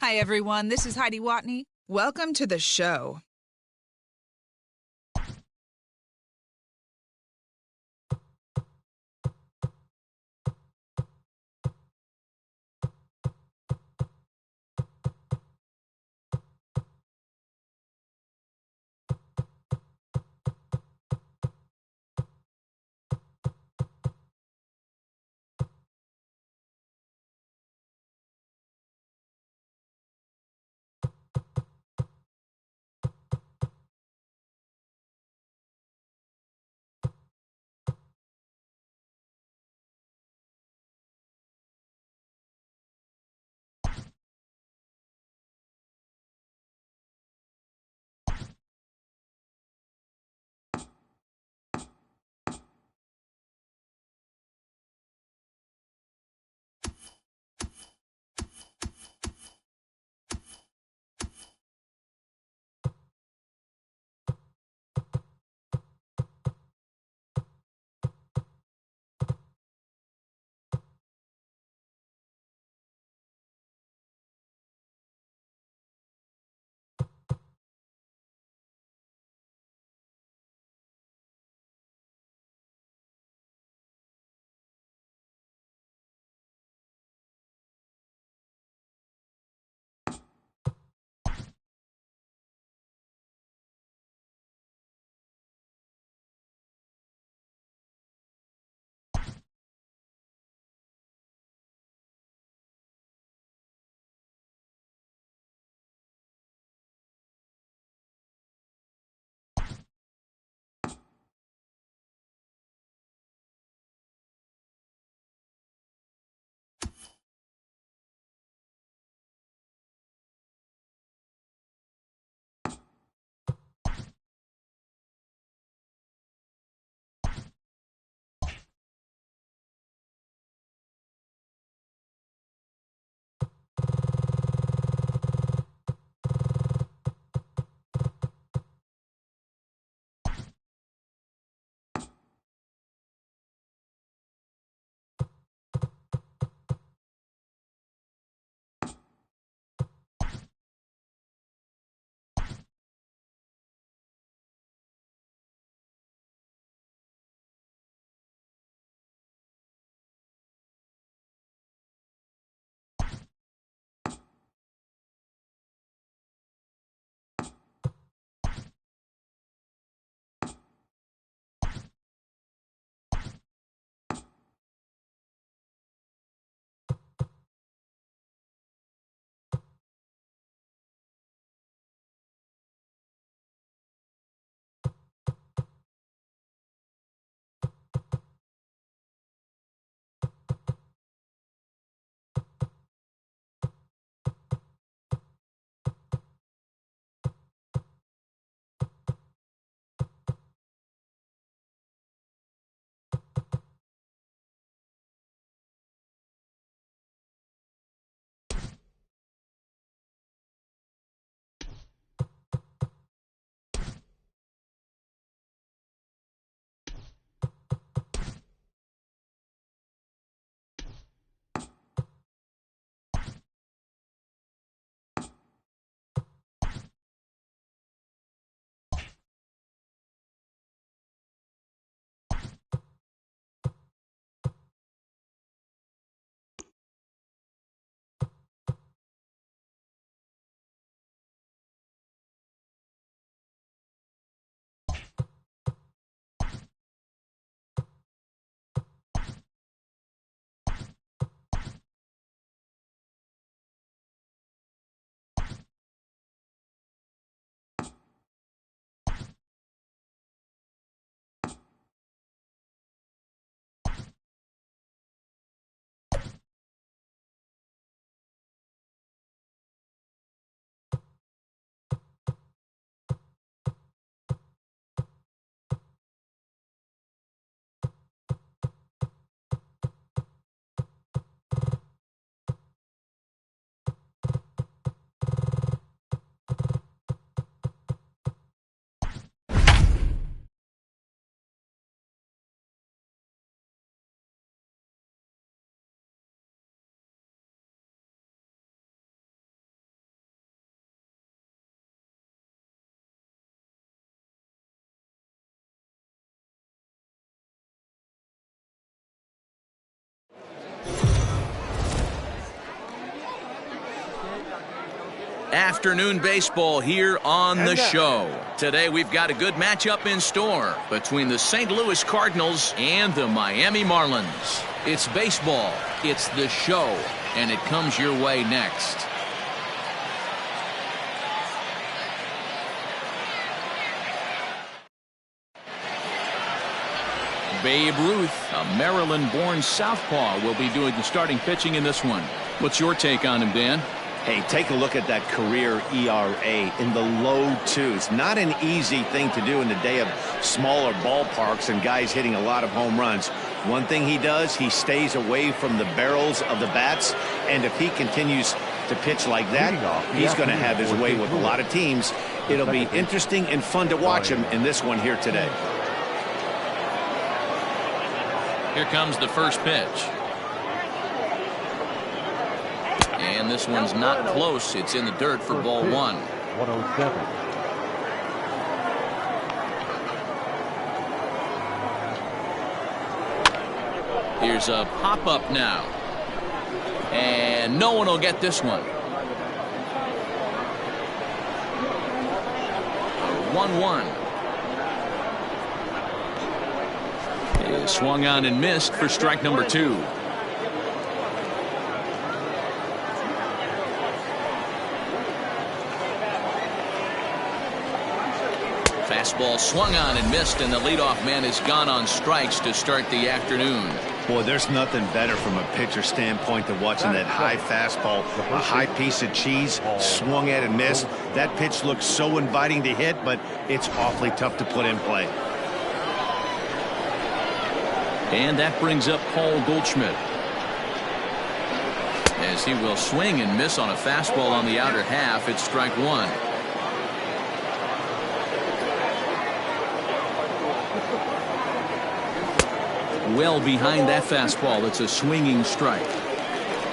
Hi, everyone. This is Heidi Watney. Welcome to the show. Afternoon baseball here on the show. Today we've got a good matchup in store between the St. Louis Cardinals and the Miami Marlins. It's baseball, it's the show, and it comes your way next. Babe Ruth, a Maryland-born southpaw, will be doing the starting pitching in this one. What's your take on him, Dan? Hey, take a look at that career ERA in the low twos. Not an easy thing to do in the day of smaller ballparks and guys hitting a lot of home runs. One thing he does, he stays away from the barrels of the bats, and if he continues to pitch like that, he's going to have his way with a lot of teams. It'll be interesting and fun to watch him in this one here today. Here comes the first pitch. And this one's not close. It's in the dirt for ball one. 107. Here's a pop-up now. And no one will get this one. 1-1. It swung on and missed for strike number 2. Fastball swung on and missed, and the leadoff man is gone on strikes to start the afternoon. Boy, there's nothing better from a pitcher standpoint than watching that high fastball, a high piece of cheese, swung at and missed. That pitch looks so inviting to hit, but it's awfully tough to put in play. And that brings up Paul Goldschmidt, as he will swing and miss on a fastball on the outer half. It's strike 1. Well behind that fastball. It's a swinging strike.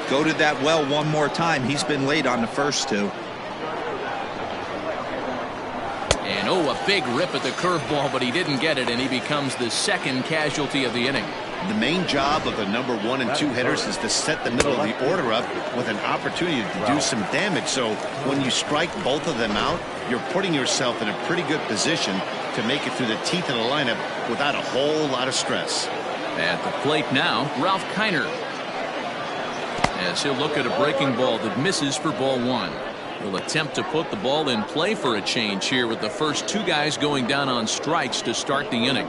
Go to that well one more time. He's been late on the first two. And a big rip at the curveball, but he didn't get it, and he becomes the second casualty of the inning. The main job of the number 1 and 2 hitters is to set the middle of the order up with an opportunity to do some damage. So when you strike both of them out, you're putting yourself in a pretty good position to make it through the teeth of the lineup without a whole lot of stress. At the plate now, Ralph Keiner, as he'll look at a breaking ball that misses for ball 1. He'll attempt to put the ball in play for a change here with the first 2 guys going down on strikes to start the inning.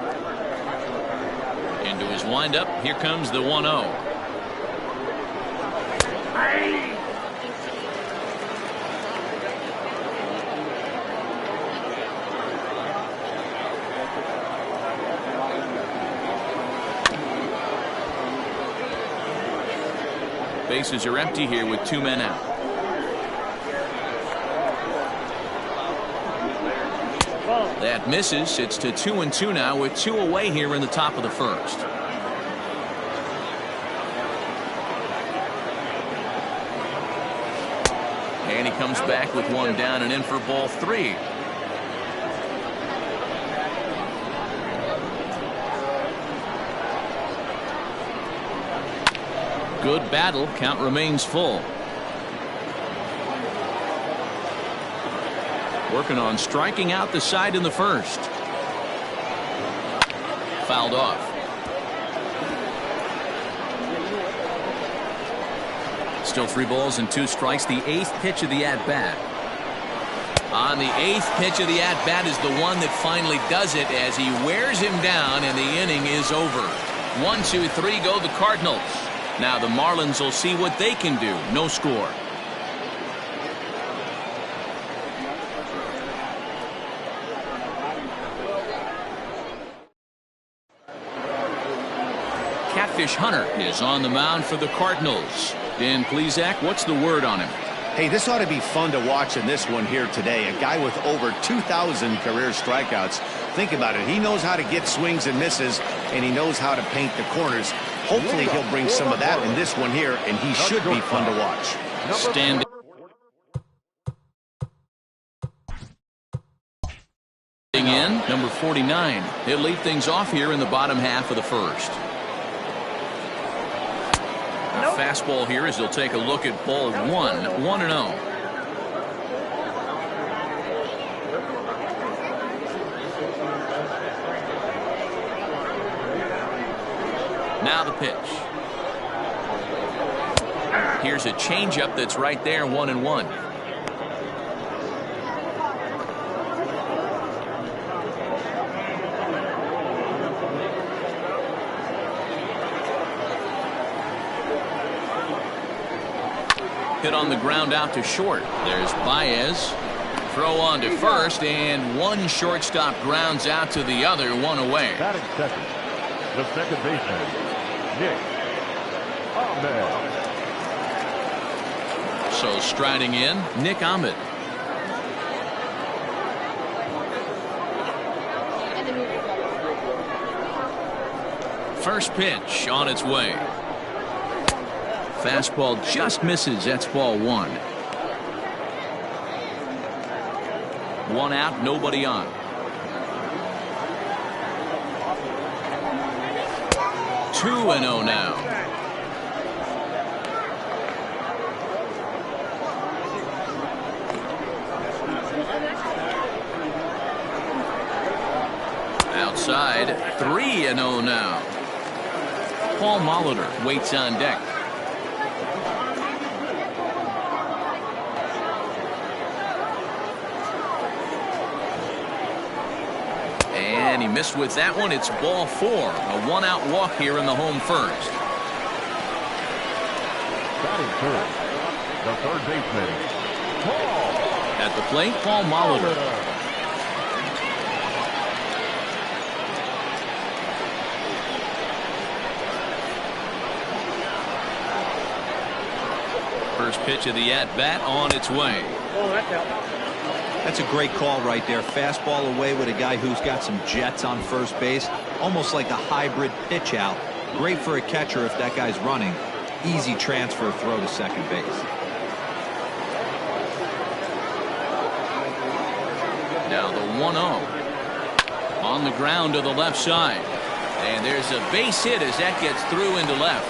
Into his windup, here comes the 1-0. Bases are empty here with 2 men out. That misses. It's to 2-2 now with 2 away here in the top of the first. And he comes back with 1 down and in for ball 3. Good battle. Count remains full. Working on striking out the side in the first. Fouled off. Still 3 balls and 2 strikes. The 8th pitch of the at-bat. On the 8th pitch of the at-bat is the one that finally does it, as he wears him down and the inning is over. 1, 2, 3 go the Cardinals. Now the Marlins will see what they can do. No score. Catfish Hunter is on the mound for the Cardinals. Dan Plesac, what's the word on him? Hey, this ought to be fun to watch in this one here today. A guy with over 2,000 career strikeouts. Think about it. He knows how to get swings and misses, and he knows how to paint the corners. Hopefully he'll bring some of that in this one here, and he should be fun to watch. Standing in, number 49. He'll lead things off here in the bottom half of the first. A fastball here as he'll take a look at ball 1, 1-0. Now the pitch. Here's a changeup that's right there, 1-1. Hit on the ground out to short. There's Baez. Throw on to first, and one shortstop grounds out to the other, one away. Batting second, the second baseman, Nick Ahmed. So striding in, Nick Ahmed. First pitch on its way. Fastball just misses. That's ball one. One out, nobody on. 2-0 now. Outside, 3-0 now. Paul Molitor waits on deck. And he missed with that one. It's ball four. A one-out walk here in the home first. Batting third, the third baseman, Paul. At the plate, Paul Molitor. First pitch of the at-bat on its way. That's a great call right there. Fastball away with a guy who's got some jets on first base. Almost like a hybrid pitch out. Great for a catcher if that guy's running. Easy transfer throw to second base. Now the 1-0. On the ground to the left side. And there's a base hit as that gets through into left.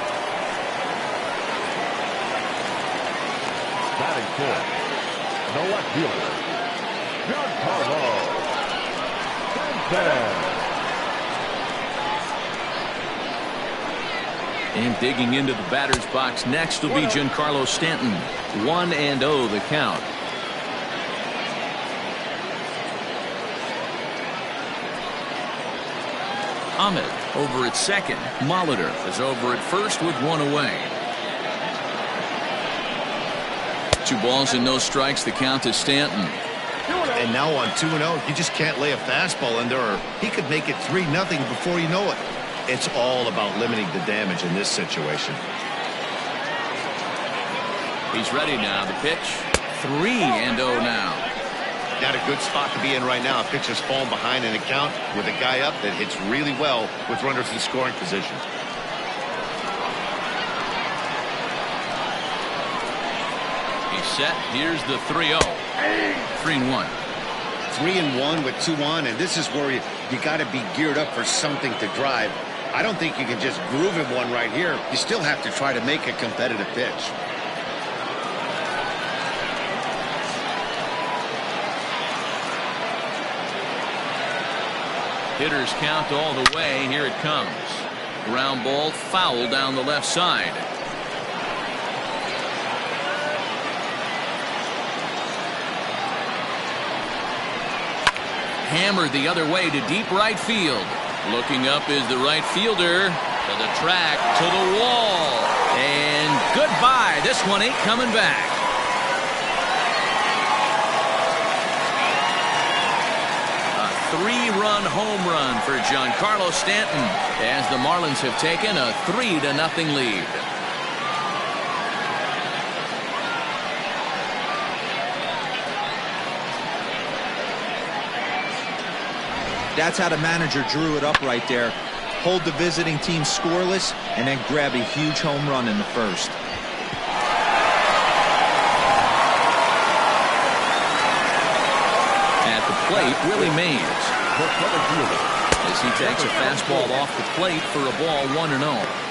Batting fourth, the left fielder, Giancarlo. Stanton. And digging into the batter's box next will be Giancarlo Stanton. 1-0 the count. Ahmed over at second. Molitor is over at first with one away. 2 balls and no strikes. The count to Stanton. And now on 2-0, you just can't lay a fastball in there, or he could make it 3-0 before you know it. It's all about limiting the damage in this situation. He's ready now. The pitch. 3-0 now. Got a good spot to be in right now. Pitcher's falling behind in a count with a guy up that hits really well with runners in scoring position. He's set. Here's the 3-0. 3-1. 3-1 with 2 on, and this is where you got to be geared up for something to drive. I don't think you can just groove him one right here. You still have to try to make a competitive pitch. Hitters count all the way. Here it comes. Ground ball foul down the left side. Hammered the other way to deep right field. Looking up is the right fielder. To the track, to the wall. And goodbye. This one ain't coming back. A 3-run home run for Giancarlo Stanton as the Marlins have taken a 3-0 lead. That's how the manager drew it up right there. Hold the visiting team scoreless and then grab a huge home run in the first. At the plate, Willie Mays. As he takes a fastball off the plate for a ball 1-0.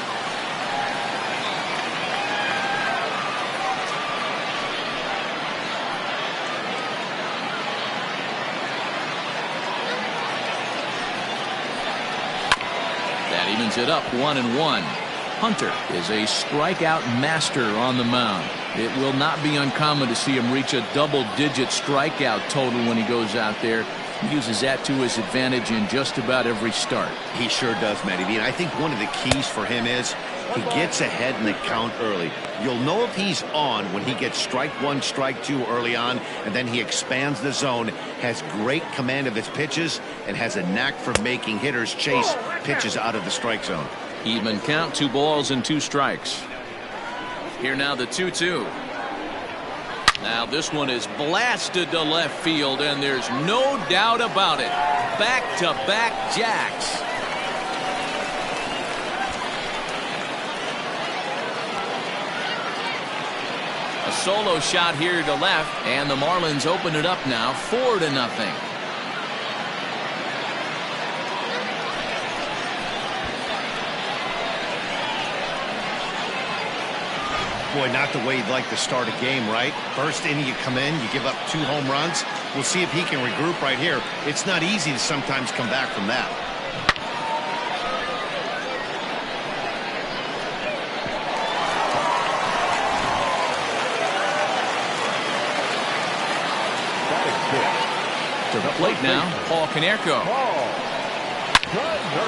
That evens it up 1-1. Hunter is a strikeout master on the mound. It will not be uncommon to see him reach a double-digit strikeout total when he goes out there. He uses that to his advantage in just about every start. He sure does, Matty V. And I think one of the keys for him is he gets ahead in the count early. You'll know if he's on when he gets strike one, strike two early on, and then he expands the zone, has great command of his pitches, and has a knack for making hitters chase pitches out of the strike zone. Even count, 2 balls and 2 strikes. Here now the 2-2. Now this one is blasted to left field, and there's no doubt about it. Back-to-back jacks. A solo shot here to left, and the Marlins open it up now 4-0. Boy, not the way you'd like to start a game, right? First inning, you come in, you give up 2 home runs. We'll see if he can regroup right here. It's not easy to sometimes come back from that. To the plate now, Paul Keiner.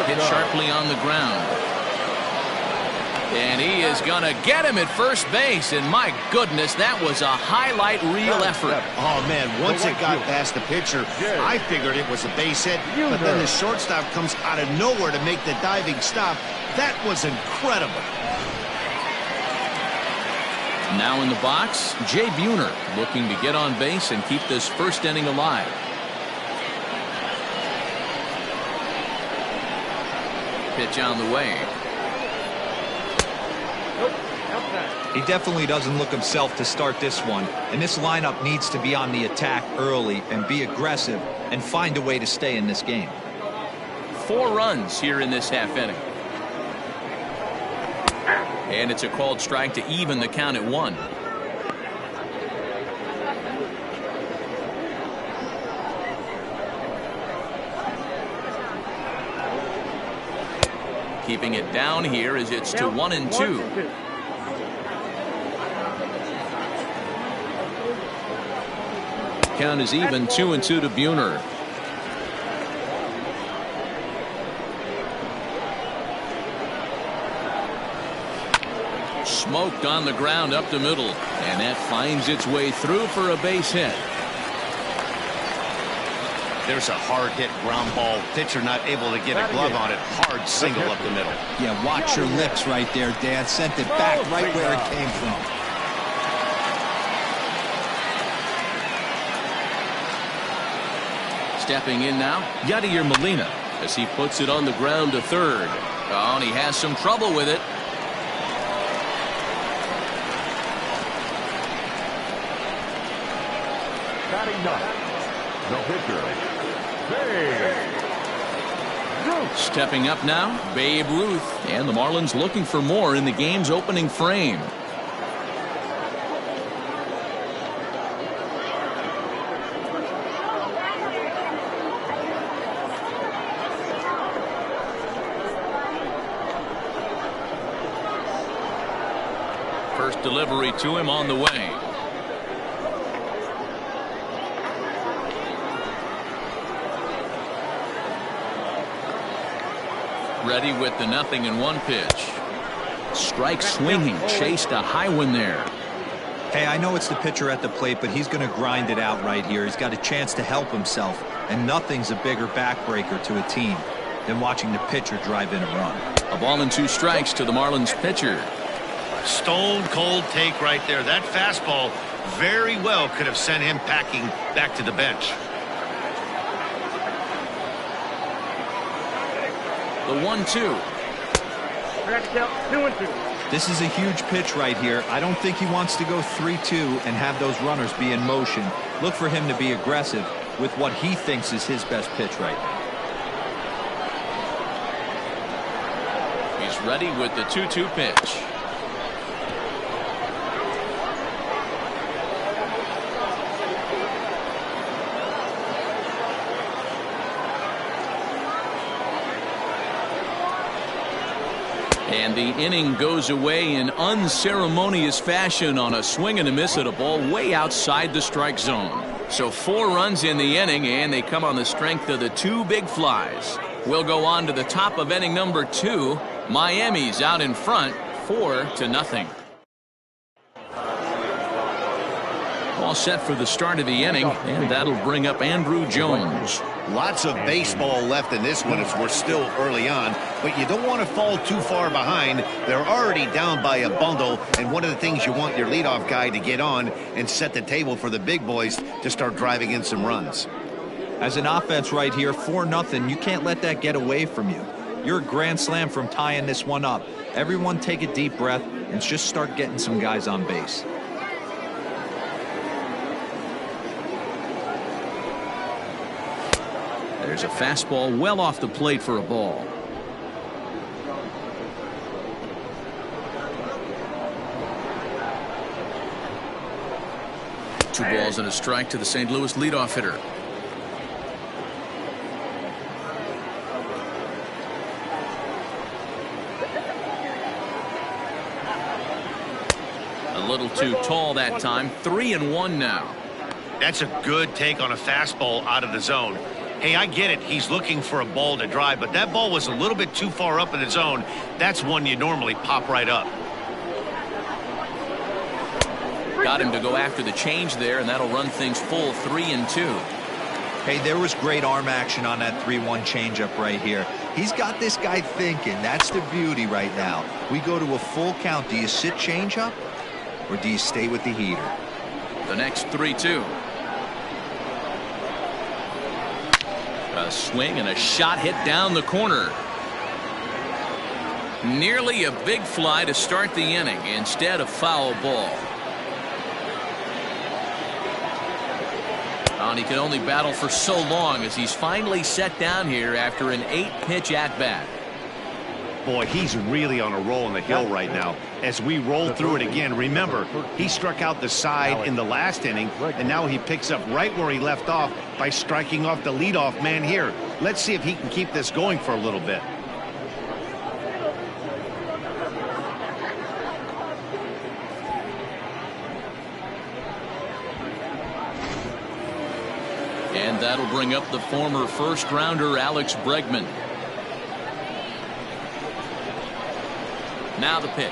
Hit sharply on the ground. And he is going to get him at first base. And my goodness, that was a highlight reel effort. Oh, man, once it got past the pitcher, I figured it was a base hit. But then the shortstop comes out of nowhere to make the diving stop. That was incredible. Now in the box, Jay Buhner looking to get on base and keep this first inning alive. Pitch on the way. He definitely doesn't look himself to start this one, and this lineup needs to be on the attack early and be aggressive and find a way to stay in this game. 4 runs here in this half inning. And it's a called strike to even the count at 1. Keeping it down here as it's to 1-2. Count is even, 2-2 to Buhner. Smoked on the ground up the middle, and that finds its way through for a base hit. There's a hard hit ground ball. Pitcher not able to get a glove on it. Hard single up the middle. Yeah, watch your lips right there, Dan. Sent it back right where it came from. Stepping in now, Yadier Molina, as he puts it on the ground to third. Oh, and he has some trouble with it. Batting ninth, the pitcher, Babe Ruth. Stepping up now, Babe Ruth, and the Marlins looking for more in the game's opening frame. First delivery to him on the way. Ready with the 0-1 pitch. Strike swinging, chased a high one there. Hey, I know it's the pitcher at the plate, but he's going to grind it out right here. He's got a chance to help himself, and nothing's a bigger backbreaker to a team than watching the pitcher drive in a run. A ball and 2 strikes to the Marlins pitcher. Stone cold take right there. That fastball very well could have sent him packing back to the bench. The 1-2. This is a huge pitch right here. I don't think he wants to go 3-2 and have those runners be in motion. Look for him to be aggressive with what he thinks is his best pitch right now. He's ready with the 2-2 pitch. And the inning goes away in unceremonious fashion on a swing and a miss at a ball way outside the strike zone. So 4 runs in the inning, and they come on the strength of the 2 big flies. We'll go on to the top of inning number 2. Miami's out in front, 4-0. All set for the start of the inning, and that'll bring up Andrew Jones. Lots of baseball left in this one as we're still early on, but you don't want to fall too far behind. They're already down by a bundle, and one of the things you want your leadoff guy to get on and set the table for the big boys to start driving in some runs. As an offense right here, 4-0, you can't let that get away from you. You're a grand slam from tying this one up. Everyone take a deep breath and just start getting some guys on base. There's a fastball well off the plate for a ball. Two balls and a strike to the St. Louis leadoff hitter. A little too tall that time. 3-1 now. That's a good take on a fastball out of the zone. Hey, I get it. He's looking for a ball to drive, but that ball was a little bit too far up in the zone. That's one you normally pop right up. Got him to go after the change there, and that'll run things full 3-2. Hey, there was great arm action on that 3-1 changeup right here. He's got this guy thinking. That's the beauty right now. We go to a full count. Do you sit changeup, or do you stay with the heater? The next 3-2. A swing and a shot hit down the corner. Nearly a big fly to start the inning. Instead, a foul ball. And he can only battle for so long as he's finally set down here after an 8-pitch at-bat. Boy, he's really on a roll in the hill right now. As we roll through it again, remember, he struck out the side in the last inning, and now he picks up right where he left off by striking off the leadoff man here. Let's see if he can keep this going for a little bit. And that'll bring up the former first-rounder Alex Bregman. Now the pitch.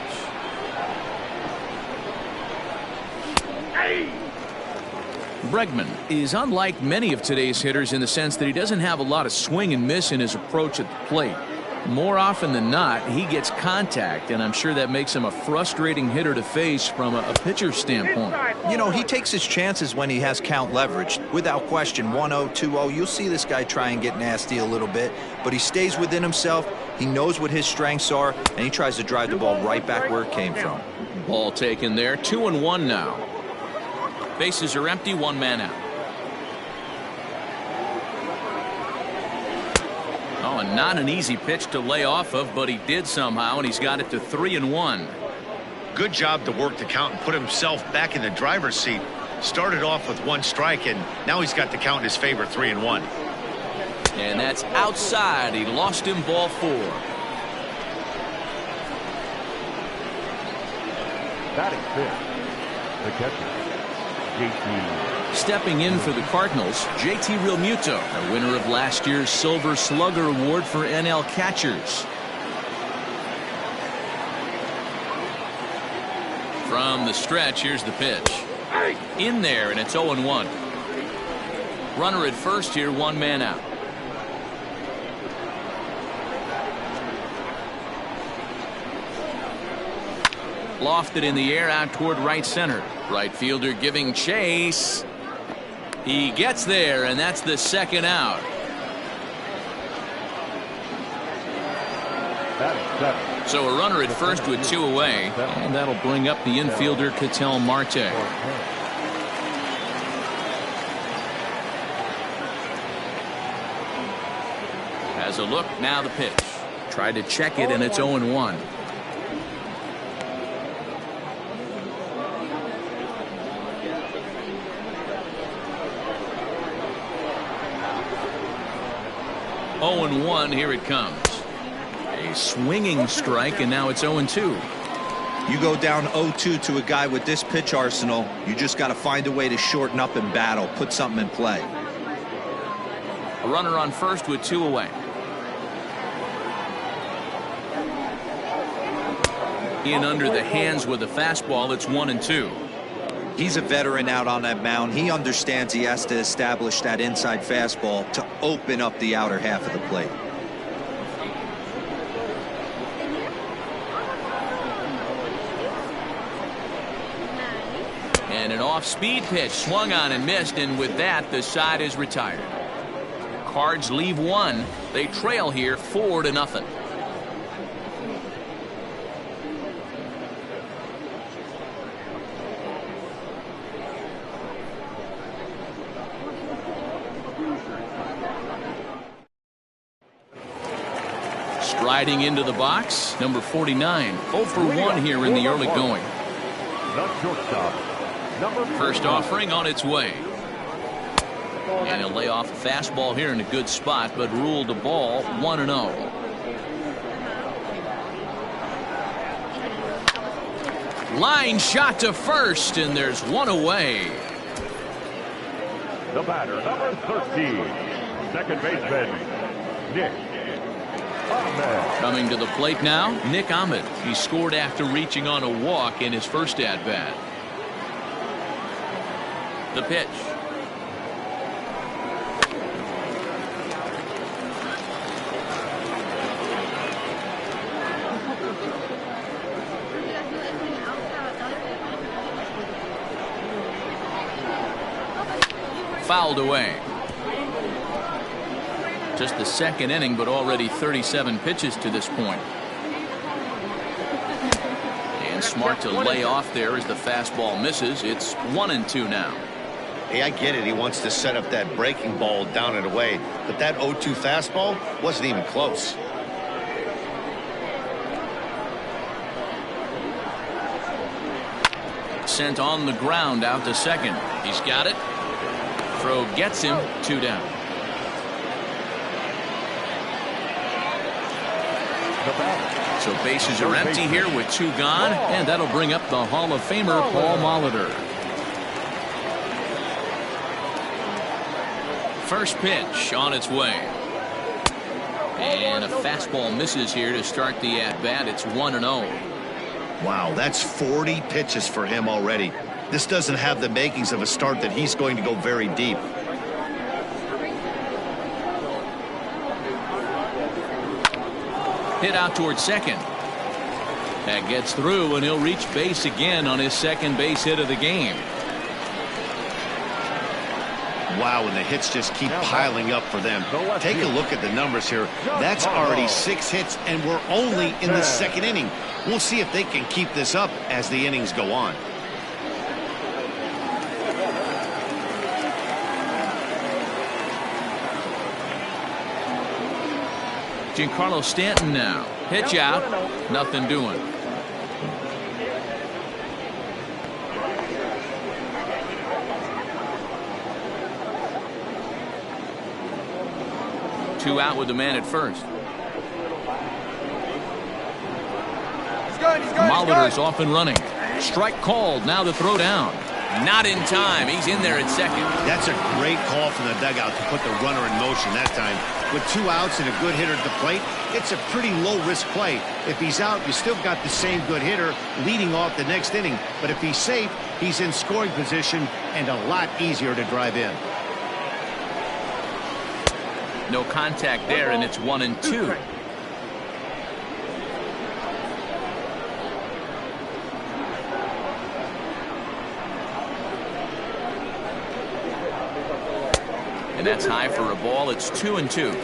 Bregman is unlike many of today's hitters in the sense that he doesn't have a lot of swing and miss in his approach at the plate. More often than not, he gets contact, and I'm sure that makes him a frustrating hitter to face from a pitcher's standpoint. You know, he takes his chances when he has count leverage. Without question, 1-0, 2-0, you'll see this guy try and get nasty a little bit, but he stays within himself. He knows what his strengths are, and he tries to drive the ball right back where it came from. Ball taken there. 2-1 now. Bases are empty. 1 man out. Oh, and not an easy pitch to lay off of, but he did somehow, and he's got it to 3-1. Good job to work the count and put himself back in the driver's seat. Started off with 1 strike, and now he's got the count in his favor, 3-1. And that's outside. He lost him, ball 4. Batting fifth, the catcher, JT. Stepping in for the Cardinals, JT Rilmuto, a winner of last year's Silver Slugger Award for NL catchers. From the stretch, here's the pitch. In there, and it's 0-1. Runner at first here, 1 man out. Lofted in the air out toward right center. Right fielder giving chase. He gets there, and that's the 2nd out. So a runner at first with 2 away, and that'll bring up the infielder Ketel Marte. Has a look, now the pitch. Tried to check it, and it's 0-1. Here it comes. A swinging strike, and now it's 0-2. You go down 0-2 to a guy with this pitch arsenal, you just got to find a way to shorten up and battle, put something in play. A runner on first with 2 away. In under the hands with a fastball. It's 1-2. He's a veteran out on that mound. He understands he has to establish that inside fastball to open up the outer half of the plate. And an off-speed pitch swung on and missed, and with that the side is retired. Cards leave 1. They trail here 4-0. Striding into the box, number 49, 0 for 1 here in the early going. First offering on its way. And he'll lay off a fastball here in a good spot, but ruled a ball 1-0. Line shot to first, and there's 1 away. The batter, number 13, second baseman, Nick Ahmed. Coming to the plate now, Nick Ahmed. He scored after reaching on a walk in his first at-bat. The pitch. Fouled away. Just the second inning, but already 37 pitches to this point. And smart to lay off there as the fastball misses. It's 1-2 now. Hey, I get it. He wants to set up that breaking ball down and away, but that 0-2 fastball wasn't even close. Sent on the ground out to second. He's got it. Throw gets him. 2 down. So bases are empty here with 2 gone, and that'll bring up the Hall of Famer Paul Molitor. First pitch on its way. And a fastball misses here to start the at-bat. It's 1-0. Wow, that's 40 pitches for him already. This doesn't have the makings of a start that he's going to go very deep. Hit out towards second. That gets through, and he'll reach base again on his second base hit of the game. Wow, and the hits just keep piling up for them. Take a look at the numbers here. That's already 6 hits, and we're only in the second inning. We'll see if they can keep this up as the innings go on. Giancarlo Stanton now. Pitch out. Nothing doing. Two out with the man at first. Molitor's off and running. Strike called. Now the throw down. Not in time. He's in there at second. That's a great call from the dugout to put the runner in motion that time. With 2 outs and a good hitter at the plate, it's a pretty low-risk play. If he's out, you still got the same good hitter leading off the next inning. But if he's safe, he's in scoring position and a lot easier to drive in. No contact there, and it's 1-2. And that's high for a ball. It's 2-2.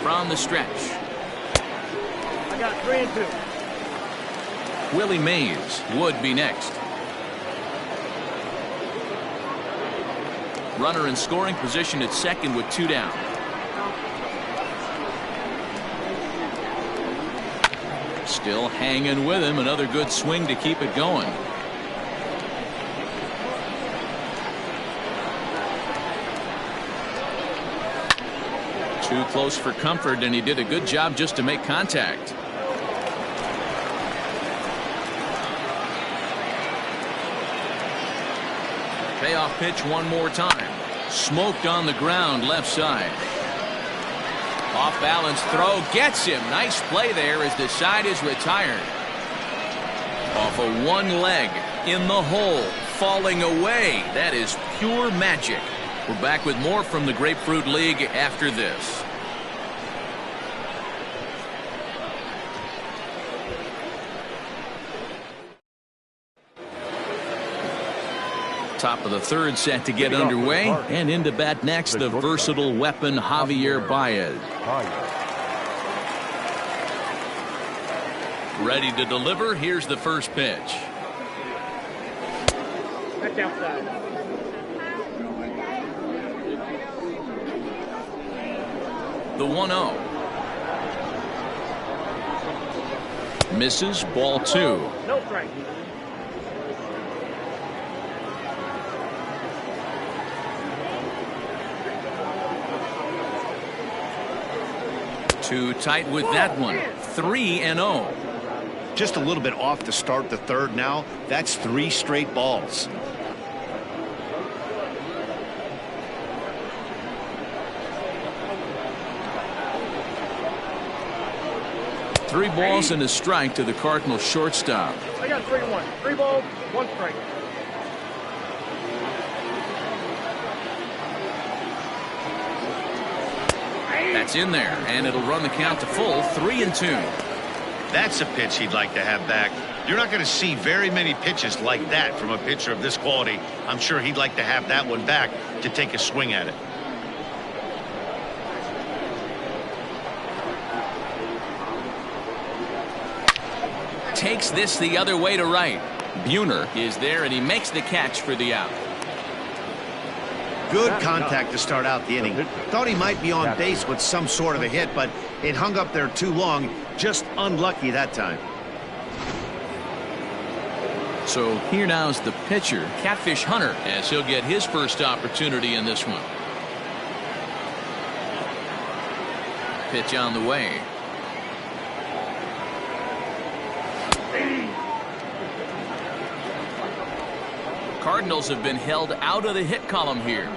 From the stretch. I got 3-2. Willie Mays would be next. Runner in scoring position at second with 2 down. Still hanging with him. Another good swing to keep it going. Too close for comfort, and he did a good job just to make contact. Payoff pitch one more time. Smoked on the ground left side. Off balance throw gets him. Nice play there as the side is retired. Off of one leg in the hole, falling away. That is pure magic. We're back with more from the Grapefruit League after this. Top of the third set to get underway, and into bat next the versatile weapon Javier Baez. Ready to deliver. Here's the first pitch. Back outside. The 1-0. Misses, ball 2. No strike. Too tight with that one. 3-0. Just a little bit off to start the third now. That's 3 straight balls. Three balls and a strike to the Cardinals shortstop. I got 3-1. 3 balls, 1 strike. That's in there, and it'll run the count to full. 3-2. That's a pitch he'd like to have back. You're not going to see very many pitches like that from a pitcher of this quality. I'm sure he'd like to have that one back to take a swing at it. Takes this the other way to right. Buhner is there, and he makes the catch for the out. Good contact to start out the inning. Thought he might be on base with some sort of a hit, but it hung up there too long. Just unlucky that time. So here now's the pitcher, Catfish Hunter, as he'll get his first opportunity in this one. Pitch on the way. Cardinals have been held out of the hit column here.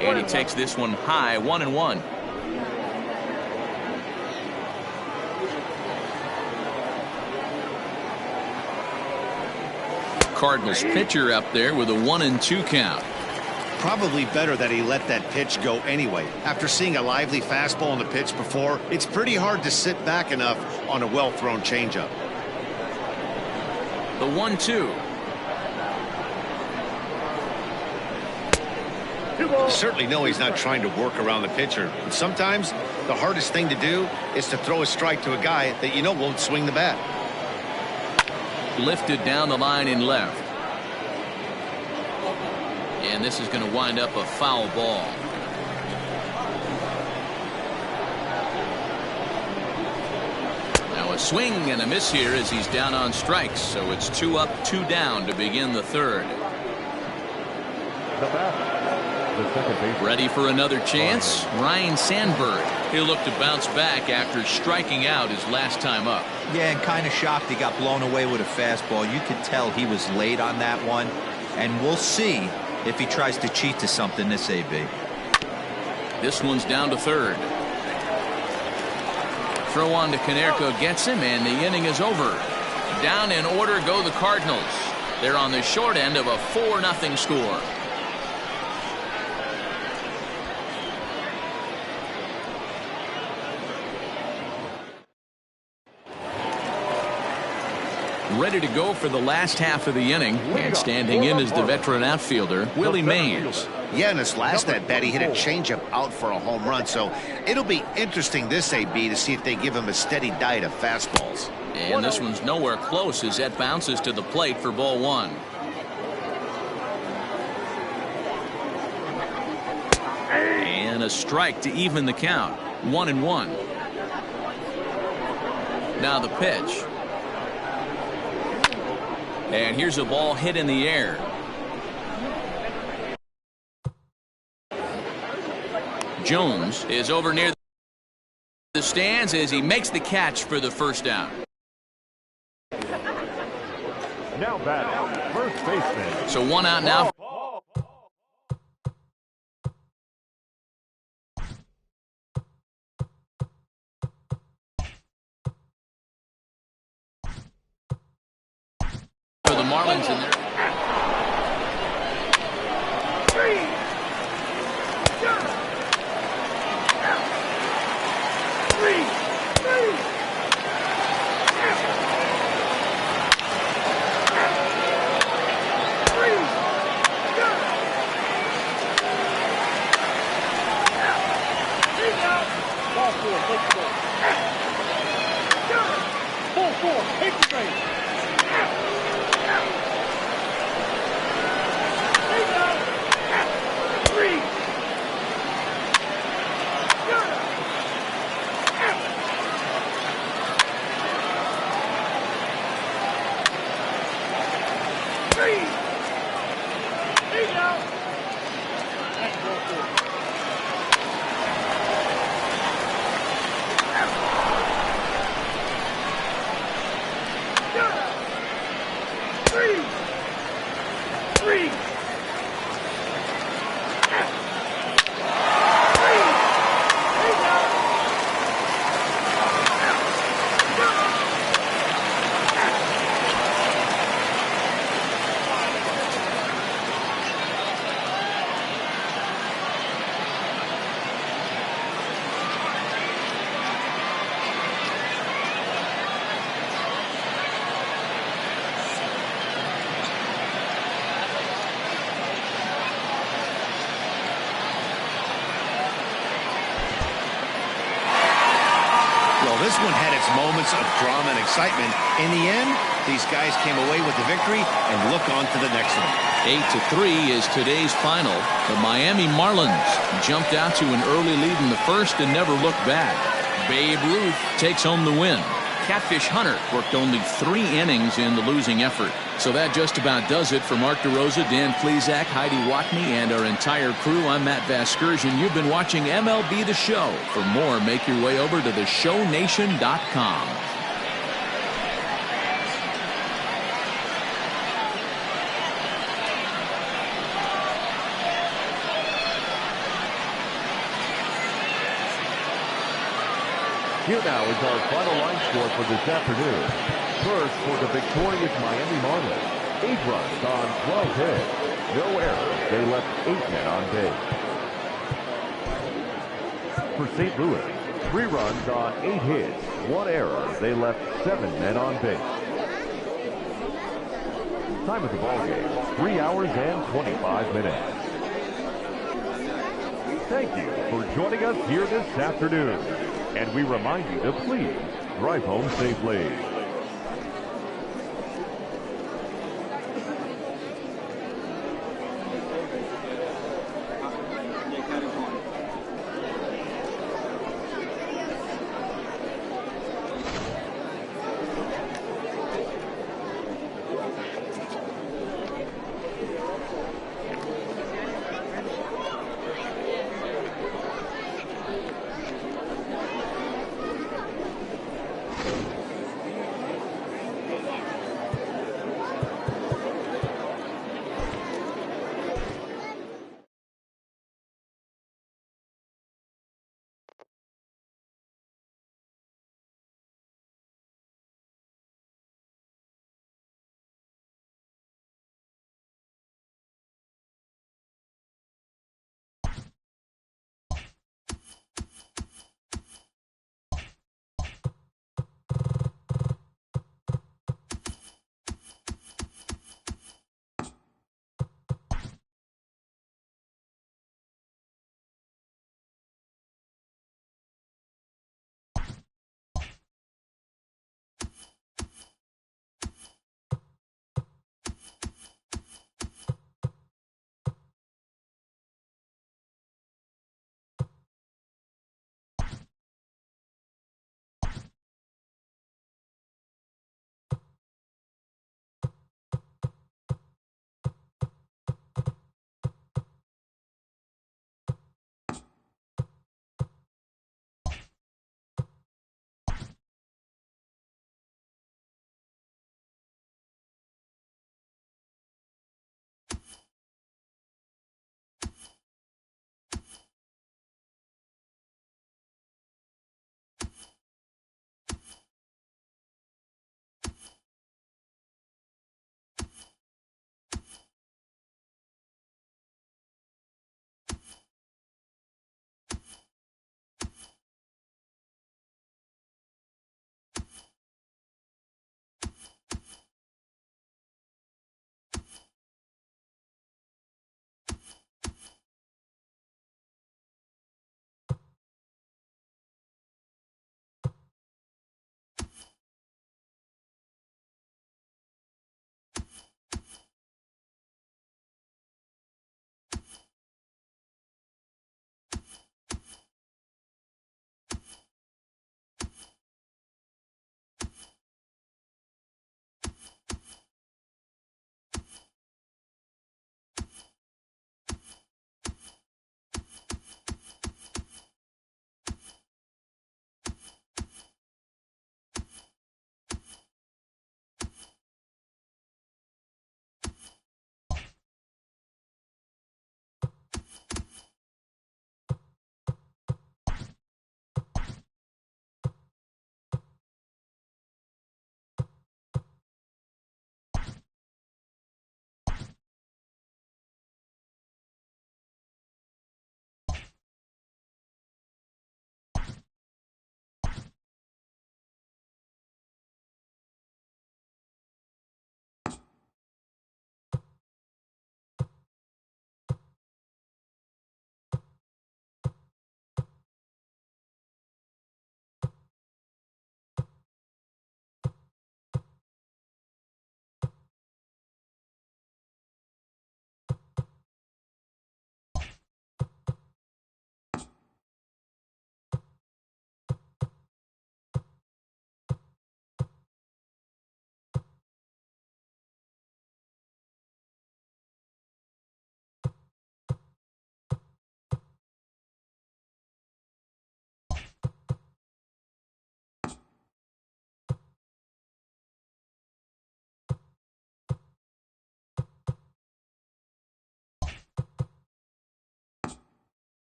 And he takes this one high, 1-1. Cardinals pitcher up there with a 1-2 count. Probably better that he let that pitch go anyway. After seeing a lively fastball on the pitch before, it's pretty hard to sit back enough on a well-thrown changeup. The 1-2. You certainly know he's not trying to work around the pitcher. But sometimes the hardest thing to do is to throw a strike to a guy that you know won't swing the bat. Lifted down the line in left. And this is going to wind up a foul ball. Now a swing and a miss here as he's down on strikes. So it's 2 up, 2 down to begin the third. Ready for another chance? Ryan Sandberg. He'll look to bounce back after striking out his last time up. Yeah, and kind of shocked he got blown away with a fastball. You could tell he was late on that one. And we'll see if he tries to cheat to something this AB. This one's down to third. Throw on to Keiner gets him, and the inning is over. Down in order go the Cardinals. They're on the short end of a 4-0 score. Ready to go for the last half of the inning, and standing in is the veteran outfielder, Willie Mays. Yeah, in his last at bat, he hit a changeup out for a home run, so it'll be interesting this AB to see if they give him a steady diet of fastballs. And this one's nowhere close as that bounces to the plate for ball 1. And a strike to even the count. 1-1. Now the pitch. And here's a ball hit in the air. Jones is over near the stands as he makes the catch for the first down. Now batting, first baseman. So one out now. For the Marlins in there. This one had its moments of drama and excitement. In the end, these guys came away with the victory and look on to the next one. 8-3 is today's final. The Miami Marlins jumped out to an early lead in the first and never looked back. Babe Ruth takes home the win. Catfish Hunter worked only 3 innings in the losing effort. So that just about does it for Mark DeRosa, Dan Plesac, Heidi Watney, and our entire crew. I'm Matt Vasgersian. You've been watching MLB The Show. For more, make your way over to theshownation.com. Here now is our final line score for this afternoon. First, for the victorious Miami Marlins, 8 runs on 12 hits. No errors. They left 8 men on base. For St. Louis, 3 runs on 8 hits. 1 error. They left 7 men on base. Time of the ballgame, 3 hours and 25 minutes. Thank you for joining us here this afternoon. And we remind you to please drive home safely.